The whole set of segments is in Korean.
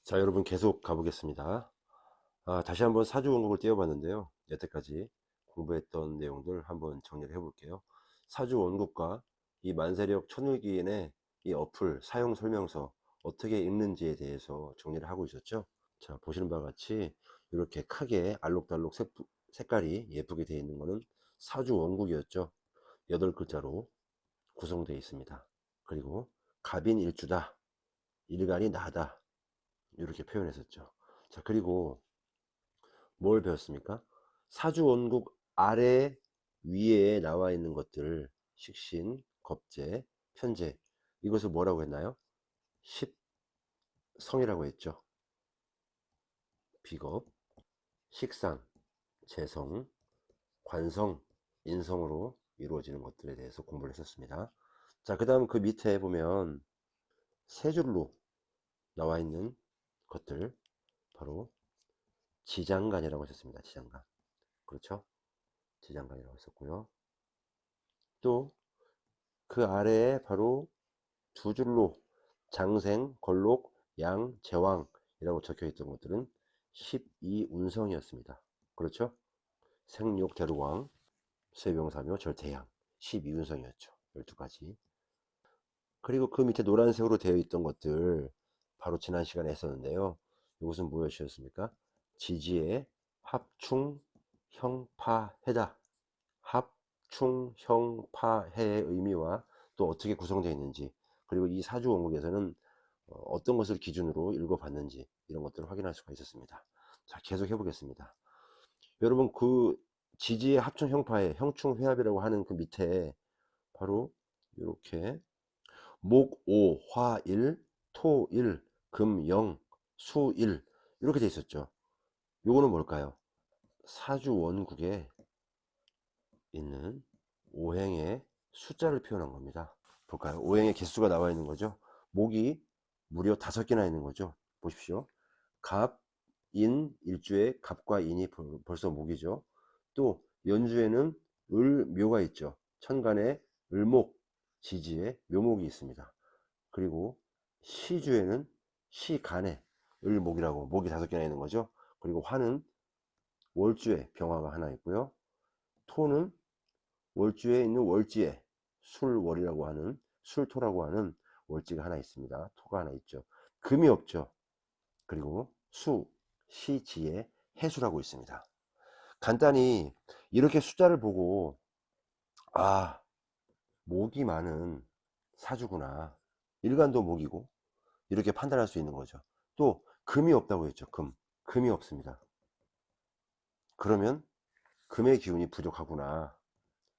자, 여러분 계속 가보겠습니다. 다시 한번 사주 원국을 띄워봤는데요. 여태까지 공부했던 내용들 한번 정리를 해볼게요. 사주 원국과 이 만세력 천일기인의 이 어플 사용 설명서 어떻게 읽는지에 대해서 정리를 하고 있었죠. 자, 보시는 바와 같이 이렇게 크게 알록달록 색깔이 예쁘게 되어 있는 것은 사주 원국이었죠. 8글자로 구성되어 있습니다. 그리고 갑인 일주다, 일간이 나다, 이렇게 표현했었죠. 자, 그리고 뭘 배웠습니까? 사주 원국 아래 위에 나와 있는 것들, 식신, 겁재, 편재, 이것을 뭐라고 했나요? 십성이라고 했죠. 비겁, 식상, 재성, 관성, 인성으로 이루어지는 것들에 대해서 공부를 했었습니다. 자, 그 다음 그 밑에 보면 세 줄로 나와 있는 것들, 바로 지장간이라고 했었습니다. 지장간. 그렇죠? 지장간이라고 했었고요. 또 그 아래에 바로 두 줄로 장생, 걸록, 양, 제왕이라고 적혀 있던 것들은 12운성이었습니다. 그렇죠? 생록, 대루왕, 쇠병사묘, 절대양, 12운성이었죠. 12가지. 그리고 그 밑에 노란색으로 되어 있던 것들 바로 지난 시간에 했었는데요. 이것은 무엇이었습니까? 지지의 합충, 형파해다. 합충, 형파해의 의미와 또 어떻게 구성되어 있는지, 그리고 이 사주 원국에서는 어떤 것을 기준으로 읽어봤는지, 이런 것들을 확인할 수가 있었습니다. 자, 계속 해보겠습니다. 여러분, 그 지지의 합충, 형파해, 형충, 회합이라고 하는 그 밑에 바로 이렇게 목, 오, 화, 일, 토, 일, 금, 영, 수, 일, 이렇게 돼 있었죠. 요거는 뭘까요? 사주 원국에 있는 오행의 숫자를 표현한 겁니다. 볼까요? 오행의 개수가 나와 있는 거죠. 목이 무려 5개나 있는 거죠. 보십시오. 갑, 인, 일주에 갑과 인이 벌써 목이죠. 또 연주에는 을, 묘가 있죠. 천간에 을목, 지지에 묘목이 있습니다. 그리고 시주에는 시간에 을목이라고 목이 5개나 있는 거죠. 그리고 화는 월주에 병화가 하나 있고요. 토는 월주에 있는 월지에 술월이라고 하는, 술토라고 하는 월지가 하나 있습니다. 토가 하나 있죠. 금이 없죠. 그리고 수, 시지에 해수라고 있습니다. 간단히 이렇게 숫자를 보고 아, 목이 많은 사주구나, 일간도 목이고, 이렇게 판단할 수 있는 거죠. 또 금이 없다고 했죠. 금이 없습니다. 그러면 금의 기운이 부족하구나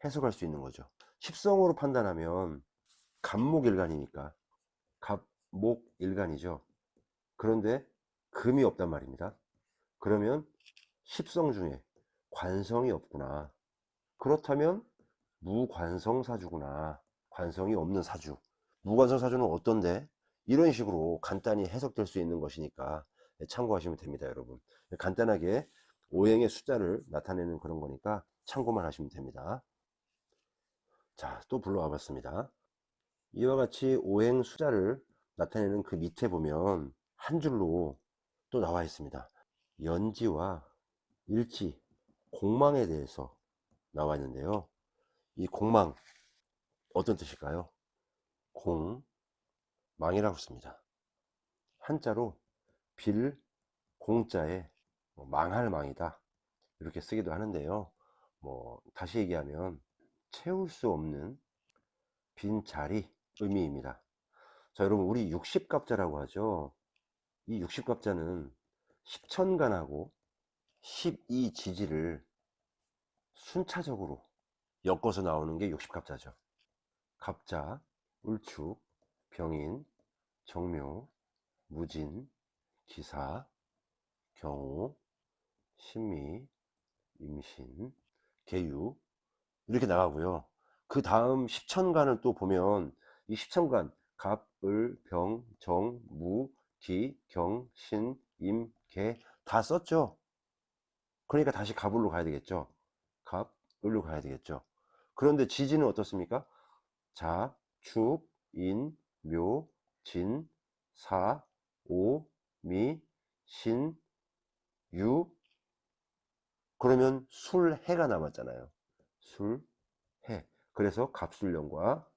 해석할 수 있는 거죠. 십성으로 판단하면 갑목일간이니까 갑목일간이죠. 그런데 금이 없단 말입니다. 그러면 십성 중에 관성이 없구나. 그렇다면 무관성사주구나. 관성이 없는 사주. 무관성사주는 어떤데? 이런 식으로 간단히 해석될 수 있는 것이니까 참고하시면 됩니다, 여러분. 간단하게 오행의 숫자를 나타내는 그런 거니까 참고만 하시면 됩니다. 자, 또 불러와 봤습니다. 이와 같이 오행 숫자를 나타내는 그 밑에 보면 한 줄로 또 나와 있습니다. 연지와 일지, 공망에 대해서 나와 있는데요. 이 공망, 어떤 뜻일까요? 공망이라고 씁니다. 한자로 빌, 공자에 망할 망이다, 이렇게 쓰기도 하는데요. 다시 얘기하면 채울 수 없는 빈자리 의미입니다. 자, 여러분, 우리 60갑자라고 하죠. 이 60갑자는 십천간하고 12지지를 순차적으로 엮어서 나오는 게 60갑자죠. 갑자, 울축, 병인, 정묘, 무진, 기사, 경호, 신미, 임신, 계유, 이렇게 나가고요. 그 다음 십천간을 또 보면 이 십천간 갑, 을, 병, 정, 무, 기, 경, 신, 임, 계 다 썼죠. 그러니까 다시 갑을로 가야 되겠죠. 갑, 을로 가야 되겠죠. 그런데 지지는 어떻습니까? 자, 축, 인, 묘, 진, 사, 오, 미, 신, 유. 그러면 술, 해가 남았잖아요. 술, 해. 그래서 갑술년과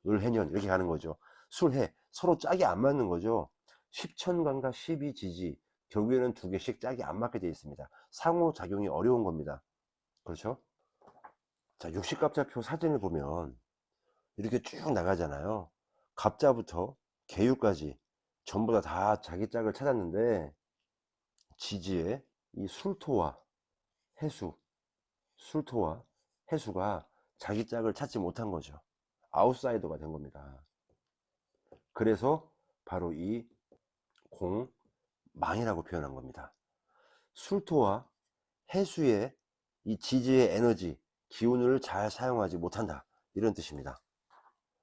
을해년 이렇게 가는 거죠. 술, 해. 서로 짝이 안 맞는 거죠. 십천간과 십이지지. 결국에는 두 개씩 짝이 안 맞게 되어 있습니다. 상호작용이 어려운 겁니다. 그렇죠? 자, 육식갑자표 사진을 보면 이렇게 쭉 나가잖아요. 갑자부터 계유까지 전부 다 자기 짝을 찾았는데, 지지에 이 술토와 해수, 술토와 해수가 자기 짝을 찾지 못한 거죠. 아웃사이더가 된 겁니다. 그래서 바로 이 공망이라고 표현한 겁니다. 술토와 해수의 이 지지의 에너지, 기운을 잘 사용하지 못한다, 이런 뜻입니다.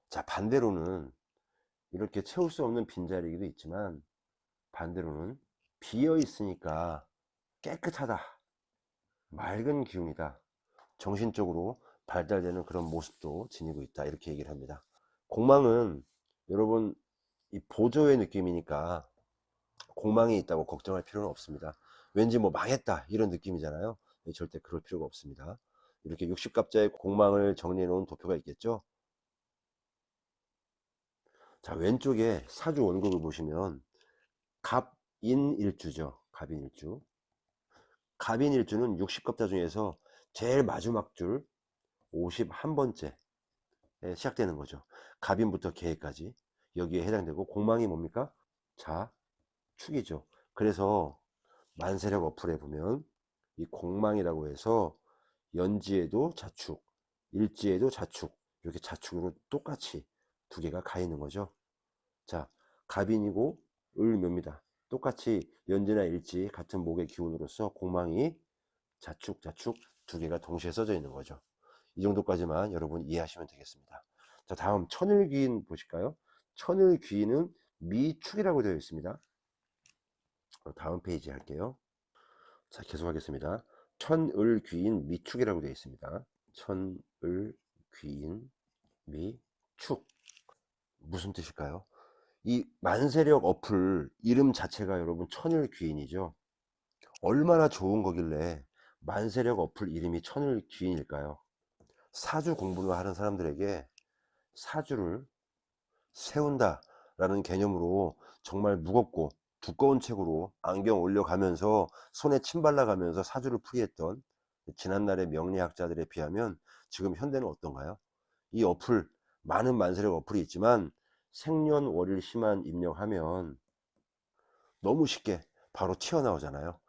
자, 반대로는 이렇게 채울 수 없는 빈자리기도 있지만, 반대로는 비어 있으니까 깨끗하다, 맑은 기운이다, 정신적으로 발달되는 그런 모습도 지니고 있다, 이렇게 얘기를 합니다. 공망은 여러분 이 보조의 느낌이니까 공망이 있다고 걱정할 필요는 없습니다. 왠지 뭐 망했다 이런 느낌이잖아요. 절대 그럴 필요가 없습니다. 이렇게 60갑자의 공망을 정리해 놓은 도표가 있겠죠. 자, 왼쪽에 사주 원국을 보시면 갑인일주죠. 갑인일주. 갑인일주는 60갑자 중에서 제일 마지막 줄 51번째 시작되는 거죠. 갑인부터 계까지 여기에 해당되고, 공망이 뭡니까? 자축이죠. 그래서 만세력 어플에 보면 이 공망이라고 해서 연지에도 자축, 일지에도 자축, 이렇게 자축으로 똑같이 두 개가 가 있는 거죠. 자, 갑인이고 을묘입니다. 똑같이 연지나 일지 같은 목의 기운으로서 공망이 자축, 자축 두 개가 동시에 써져 있는 거죠. 이 정도까지만 여러분 이해하시면 되겠습니다. 자, 다음 천을귀인 보실까요? 천을귀인은 미축이라고 되어 있습니다. 다음 페이지 할게요. 자, 계속하겠습니다. 천을귀인 미축이라고 되어 있습니다. 천을귀인 미축, 무슨 뜻일까요? 이 만세력 어플 이름 자체가 여러분 천을귀인이죠. 얼마나 좋은 거길래 만세력 어플 이름이 천을귀인일까요? 사주 공부를 하는 사람들에게 사주를 세운다 라는 개념으로 정말 무겁고 두꺼운 책으로 안경 올려가면서 손에 침 발라가면서 사주를 풀이했던 지난날의 명리학자들에 비하면 지금 현대는 어떤가요? 이 어플, 많은 만세력 어플이 있지만 생년월일시만 입력하면 너무 쉽게 바로 튀어나오잖아요.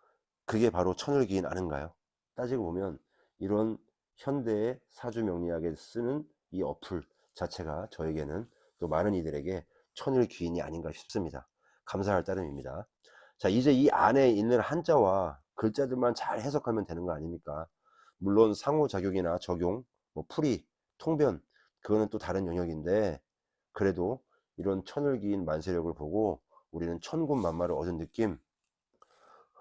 그게 바로 천을기인 아닌가요? 따지고 보면 이런 현대의 사주 명리학에 쓰는 이 어플 자체가 저에게는 또 많은 이들에게 천을귀인이 아닌가 싶습니다. 감사할 따름입니다. 자, 이제 이 안에 있는 한자와 글자들만 잘 해석하면 되는 거 아닙니까? 물론 상호작용이나 적용, 뭐 풀이, 통변, 그거는 또 다른 영역인데, 그래도 이런 천을귀인 만세력을 보고 우리는 천군만마를 얻은 느낌,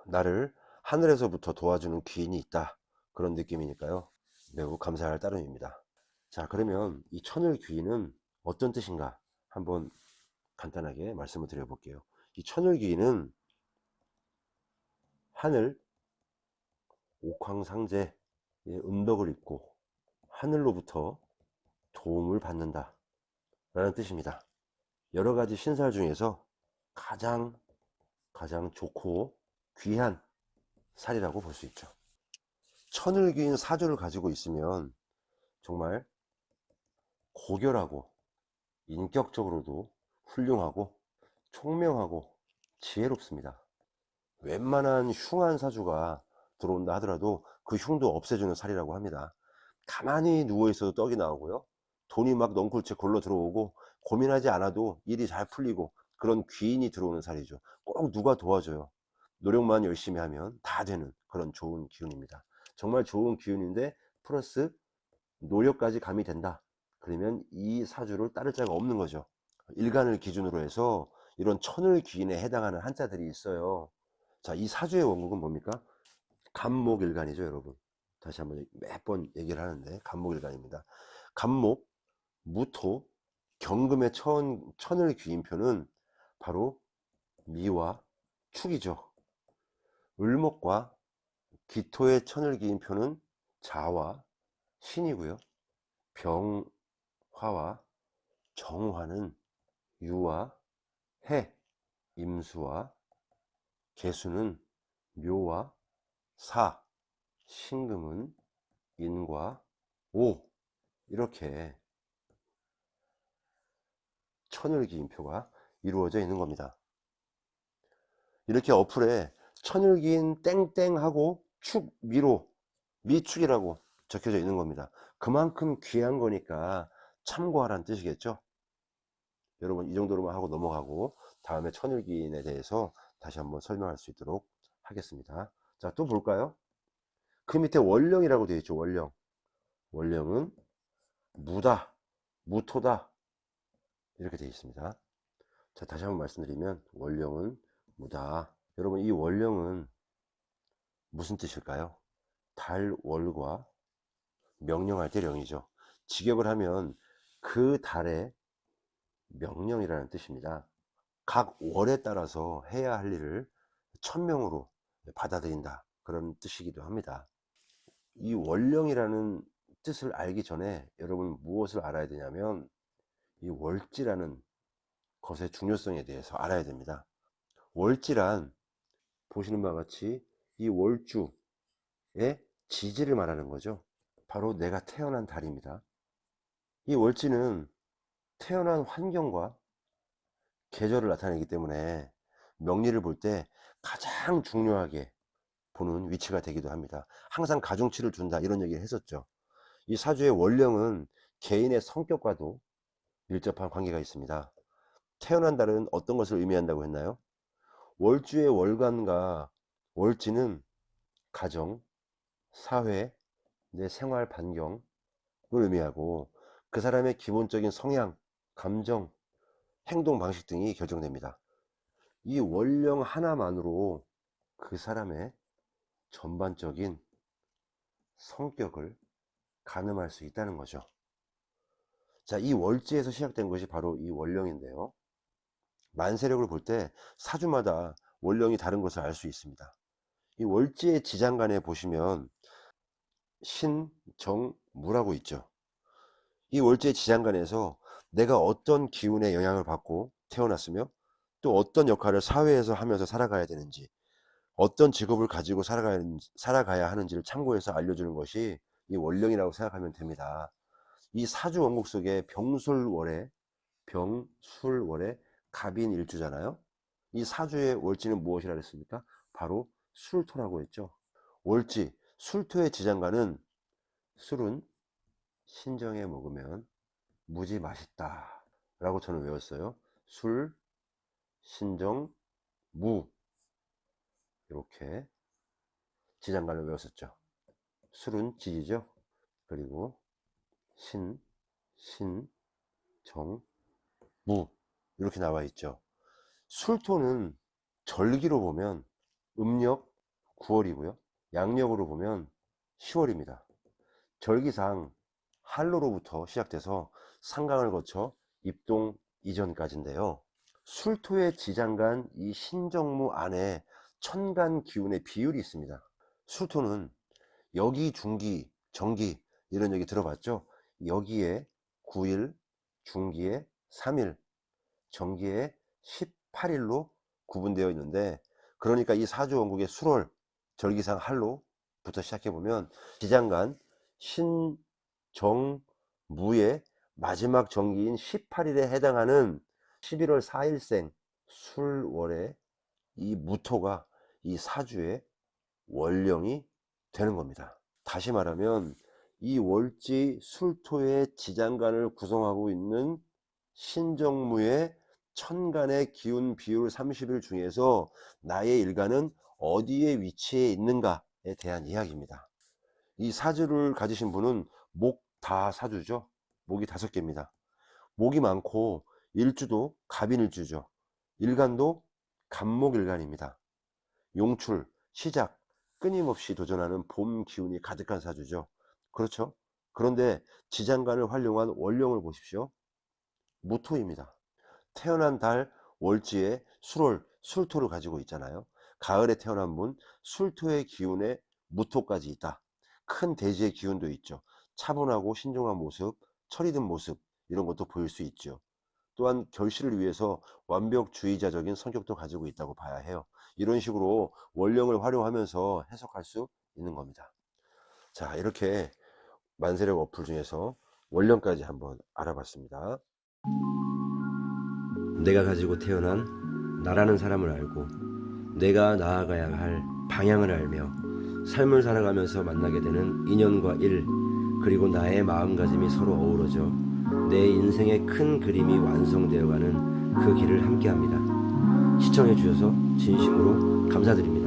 나를 하늘에서부터 도와주는 귀인이 있다, 그런 느낌이니까요. 매우 감사할 따름입니다. 자, 그러면 이 천을귀인은 어떤 뜻인가 한번 간단하게 말씀을 드려볼게요. 이 천을귀인은 하늘 옥황상제의 은덕을 입고 하늘로부터 도움을 받는다 라는 뜻입니다. 여러 가지 신살 중에서 가장 좋고 귀한 살이라고 볼 수 있죠. 천을귀인 사주를 가지고 있으면 정말 고결하고 인격적으로도 훌륭하고 총명하고 지혜롭습니다. 웬만한 흉한 사주가 들어온다 하더라도 그 흉도 없애주는 살이라고 합니다. 가만히 누워있어도 떡이 나오고요, 돈이 막 넝쿨채 골로 들어오고 고민하지 않아도 일이 잘 풀리고 그런 귀인이 들어오는 살이죠. 꼭 누가 도와줘요. 노력만 열심히 하면 다 되는 그런 좋은 기운입니다. 정말 좋은 기운인데 플러스 노력까지 가미된다, 그러면 이 사주를 따를 자가 없는 거죠. 일간을 기준으로 해서 이런 천을귀인에 해당하는 한자들이 있어요. 자, 이 사주의 원국은 뭡니까? 갑목일간이죠, 여러분. 다시 한번 몇 번 얘기를 하는데 갑목일간입니다. 갑목, 무토, 경금의 천을귀인표는 바로 미와 축이죠. 을목과 기토의 천을 기인 표는 자와 신이고요. 병화와 정화는 유와 해, 임수와 개수는 묘와 사, 신금은 인과 오, 이렇게 천을 기인 표가 이루어져 있는 겁니다. 이렇게 어플에 천을 기인 땡땡하고 축 미로 미축이라고 적혀져 있는 겁니다. 그만큼 귀한 거니까 참고하라는 뜻이겠죠. 여러분 이 정도로만 하고 넘어가고 다음에 천을기인에 대해서 다시 한번 설명할 수 있도록 하겠습니다. 자, 또 볼까요? 그 밑에 원령이라고 되어 있죠. 원령. 원령은 무다, 무토다 이렇게 되어 있습니다. 자, 다시 한번 말씀드리면 원령은 무다. 여러분 이 원령은 무슨 뜻일까요? 달, 월과 명령할 때 령이죠. 직역을 하면 그 달의 명령이라는 뜻입니다. 각 월에 따라서 해야 할 일을 천명으로 받아들인다, 그런 뜻이기도 합니다. 이 원령이라는 뜻을 알기 전에 여러분 무엇을 알아야 되냐면 이 월지라는 것의 중요성에 대해서 알아야 됩니다. 월지란 보시는 바와 같이 이 월주의 지지를 말하는 거죠. 바로 내가 태어난 달입니다. 이 월지는 태어난 환경과 계절을 나타내기 때문에 명리를 볼 때 가장 중요하게 보는 위치가 되기도 합니다. 항상 가중치를 준다, 이런 얘기를 했었죠. 이 사주의 원령은 개인의 성격과도 밀접한 관계가 있습니다. 태어난 달은 어떤 것을 의미한다고 했나요? 월주의 월간과 월지는 가정, 사회, 내 생활 반경을 의미하고 그 사람의 기본적인 성향, 감정, 행동 방식 등이 결정됩니다. 이 원령 하나만으로 그 사람의 전반적인 성격을 가늠할 수 있다는 거죠. 자, 이 월지에서 시작된 것이 바로 이 원령인데요. 만세력을 볼 때 사주마다 원령이 다른 것을 알 수 있습니다. 이 월지의 지장간에 보시면 신, 정, 무라고 있죠. 이 월지의 지장간에서 내가 어떤 기운의 영향을 받고 태어났으며 또 어떤 역할을 사회에서 하면서 살아가야 되는지, 어떤 직업을 가지고 살아가야 하는지를 참고해서 알려주는 것이 이 원령이라고 생각하면 됩니다. 이 사주 원국 속에 병술월에 갑인일주잖아요. 이 사주의 월지는 무엇이라 그랬습니까? 바로 술토라고 했죠. 월지, 술토의 지장간은 술은 신정에 먹으면 무지 맛있다 라고 저는 외웠어요. 술, 신정, 무, 이렇게 지장간을 외웠었죠. 술은 지지죠. 그리고 신, 정, 무, 이렇게 나와 있죠. 술토는 절기로 보면 음력 9월이고요. 양력으로 보면 10월입니다. 절기상 한로로부터 시작돼서 상강을 거쳐 입동 이전까지인데요. 술토의 지장간 이 신정무 안에 천간 기운의 비율이 있습니다. 술토는 여기, 중기, 정기 이런 얘기 들어봤죠? 여기에 9일, 중기에 3일, 정기에 18일로 구분되어 있는데, 그러니까 이 사주 원국의 술월, 절기상 한로부터 시작해보면 지장간 신, 정, 무의 마지막 정기인 18일에 해당하는 11월 4일생 술월의 이 무토가 이 사주의 원령이 되는 겁니다. 다시 말하면 이 월지 술토의 지장간을 구성하고 있는 신정무의 천간의 기운 비율 30일 중에서 나의 일간은 어디에 위치해 있는가에 대한 이야기입니다. 이 사주를 가지신 분은 목다 사주죠. 목이 5개입니다. 목이 많고 일주도 갑인일주죠. 일간도 갑목일간입니다. 용출, 시작, 끊임없이 도전하는 봄 기운이 가득한 사주죠. 그렇죠? 그런데 지장간을 활용한 원령을 보십시오. 무토입니다. 태어난 달 월지에 술월, 술토를 가지고 있잖아요. 가을에 태어난 분, 술토의 기운에 무토까지 있다. 큰 대지의 기운도 있죠. 차분하고 신중한 모습, 철이 든 모습, 이런 것도 보일 수 있죠. 또한 결실을 위해서 완벽주의자적인 성격도 가지고 있다고 봐야 해요. 이런 식으로 원령을 활용하면서 해석할 수 있는 겁니다. 자, 이렇게 만세력 어플 중에서 원령까지 한번 알아봤습니다. 내가 가지고 태어난 나라는 사람을 알고 내가 나아가야 할 방향을 알며 삶을 살아가면서 만나게 되는 인연과 일, 그리고 나의 마음가짐이 서로 어우러져 내 인생의 큰 그림이 완성되어가는 그 길을 함께합니다. 시청해 주셔서 진심으로 감사드립니다.